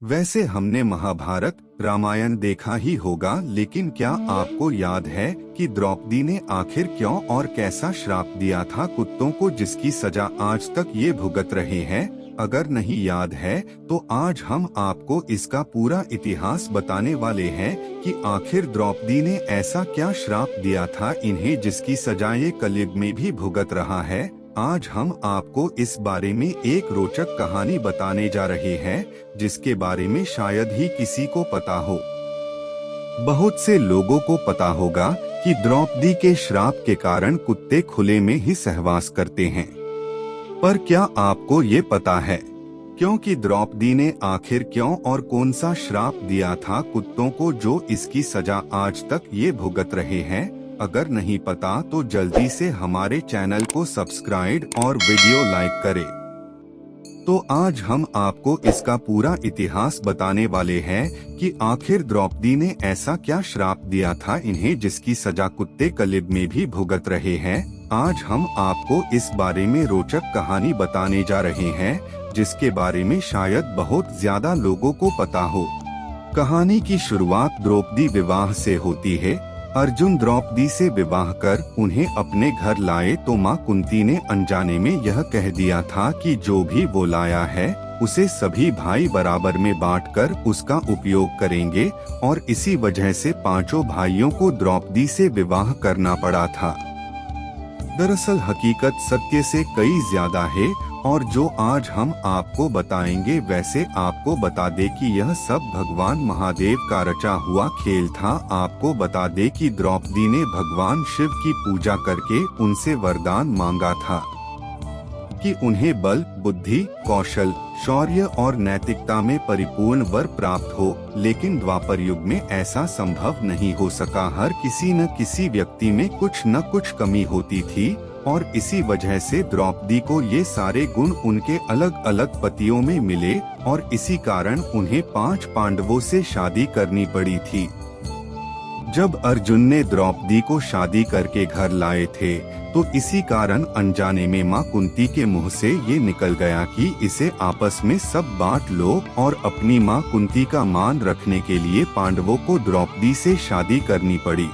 वैसे हमने महाभारत रामायण देखा ही होगा, लेकिन क्या आपको याद है कि द्रौपदी ने आखिर क्यों और कैसा श्राप दिया था कुत्तों को, जिसकी सजा आज तक ये भुगत रहे हैं? अगर नहीं याद है तो आज हम आपको इसका पूरा इतिहास बताने वाले हैं कि आखिर द्रौपदी ने ऐसा क्या श्राप दिया था इन्हें, जिसकी सजा ये कलयुग में भी भुगत रहा है। आज हम आपको इस बारे में एक रोचक कहानी बताने जा रहे हैं, जिसके बारे में शायद ही किसी को पता हो। बहुत से लोगों को पता होगा कि द्रौपदी के श्राप के कारण कुत्ते खुले में ही सहवास करते हैं, पर क्या आपको ये पता है क्योंकि द्रौपदी ने आखिर क्यों और कौन सा श्राप दिया था कुत्तों को, जो इसकी सजा आज तक ये भुगत रहे हैं? अगर नहीं पता तो जल्दी से हमारे चैनल को सब्सक्राइब और वीडियो लाइक करें। तो आज हम आपको इसका पूरा इतिहास बताने वाले हैं कि आखिर द्रौपदी ने ऐसा क्या श्राप दिया था इन्हें, जिसकी सजा कुत्ते कलयुग में भी भुगत रहे हैं। आज हम आपको इस बारे में रोचक कहानी बताने जा रहे हैं, जिसके बारे में शायद बहुत ज्यादा लोगों को पता हो। कहानी की शुरुआत द्रौपदी विवाह से होती है। अर्जुन द्रौपदी से विवाह कर उन्हें अपने घर लाए तो मां कुंती ने अनजाने में यह कह दिया था कि जो भी वो लाया है उसे सभी भाई बराबर में बांटकर उसका उपयोग करेंगे, और इसी वजह से पांचों भाइयों को द्रौपदी से विवाह करना पड़ा था। दरअसल हकीकत सत्य से कई ज्यादा है, और जो आज हम आपको बताएंगे वैसे आपको बता दे कि यह सब भगवान महादेव का रचा हुआ खेल था। आपको बता दे कि द्रौपदी ने भगवान शिव की पूजा करके उनसे वरदान मांगा था कि उन्हें बल, बुद्धि, कौशल, शौर्य और नैतिकता में परिपूर्ण वर प्राप्त हो, लेकिन द्वापर युग में ऐसा संभव नहीं हो सका। हर किसी न किसी व्यक्ति में कुछ न कुछ कमी होती थी, और इसी वजह से द्रौपदी को ये सारे गुण उनके अलग अलग पतियों में मिले, और इसी कारण उन्हें 5 पांडवों से शादी करनी पड़ी थी। जब अर्जुन ने द्रौपदी को शादी करके घर लाए थे तो इसी कारण अनजाने में मां कुंती के मुंह से ये निकल गया कि इसे आपस में सब बांट लो, और अपनी मां कुंती का मान रखने के लिए पांडवों को द्रौपदी से शादी करनी पड़ी।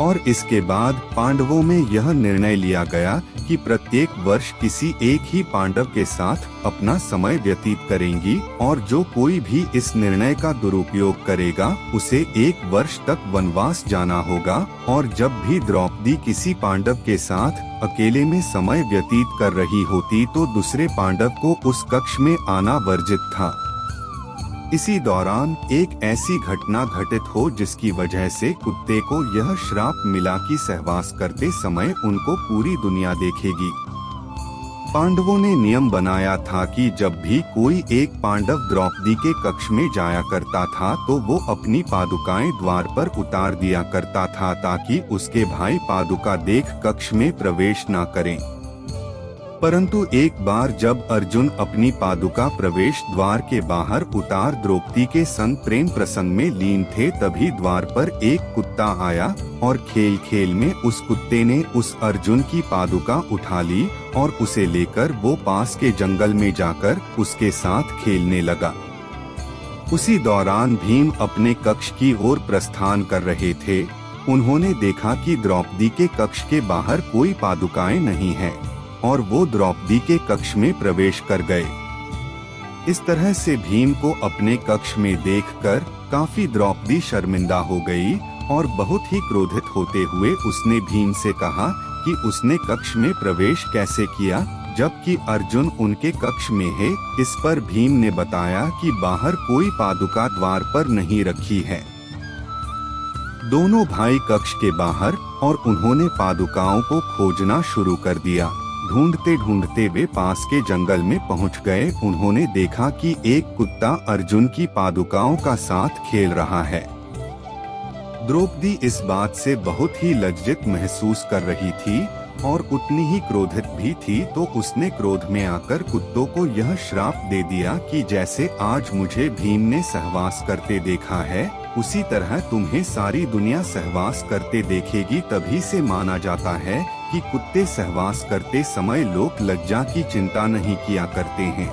और इसके बाद पांडवों में यह निर्णय लिया गया कि प्रत्येक वर्ष किसी एक ही पांडव के साथ अपना समय व्यतीत करेंगी, और जो कोई भी इस निर्णय का दुरुपयोग करेगा उसे 1 वर्ष तक वनवास जाना होगा। और जब भी द्रौपदी किसी पांडव के साथ अकेले में समय व्यतीत कर रही होती तो दूसरे पांडव को उस कक्ष में आना वर्जित था। इसी दौरान एक ऐसी घटना घटित हो जिसकी वजह से कुत्ते को यह श्राप मिला कि सहवास करते समय उनको पूरी दुनिया देखेगी। पांडवों ने नियम बनाया था कि जब भी कोई एक पांडव द्रौपदी के कक्ष में जाया करता था तो वो अपनी पादुकाएं द्वार पर उतार दिया करता था, ताकि उसके भाई पादुका देख कक्ष में प्रवेश न करें। परंतु एक बार जब अर्जुन अपनी पादुका प्रवेश द्वार के बाहर उतार द्रौपदी के संग प्रेम प्रसंग में लीन थे, तभी द्वार पर एक कुत्ता आया, और खेल खेल में उस कुत्ते ने उस अर्जुन की पादुका उठा ली और उसे लेकर वो पास के जंगल में जाकर उसके साथ खेलने लगा। उसी दौरान भीम अपने कक्ष की ओर प्रस्थान कर रहे थे। उन्होंने देखा कि द्रौपदी के कक्ष के बाहर कोई पादुकाएं नहीं है, और वो द्रौपदी के कक्ष में प्रवेश कर गए। इस तरह से भीम को अपने कक्ष में देखकर काफी द्रौपदी शर्मिंदा हो गई, और बहुत ही क्रोधित होते हुए उसने भीम से कहा कि उसने कक्ष में प्रवेश कैसे किया, जबकि अर्जुन उनके कक्ष में है। इस पर भीम ने बताया कि बाहर कोई पादुका द्वार पर नहीं रखी है। दोनों भाई कक्ष के बाहर, और उन्होंने पादुकाओं को खोजना शुरू कर दिया। ढूंढते ढूंढते वे पास के जंगल में पहुंच गए। उन्होंने देखा कि एक कुत्ता अर्जुन की पादुकाओं का साथ खेल रहा है। द्रौपदी इस बात से बहुत ही लज्जित महसूस कर रही थी, और उतनी ही क्रोधित भी थी, तो उसने क्रोध में आकर कुत्तों को यह श्राप दे दिया कि जैसे आज मुझे भीम ने सहवास करते देखा है, उसी तरह तुम्हें सारी दुनिया सहवास करते देखेगी। तभी से माना जाता है कि कुत्ते सहवास करते समय लोग लज्जा की चिंता नहीं किया करते हैं।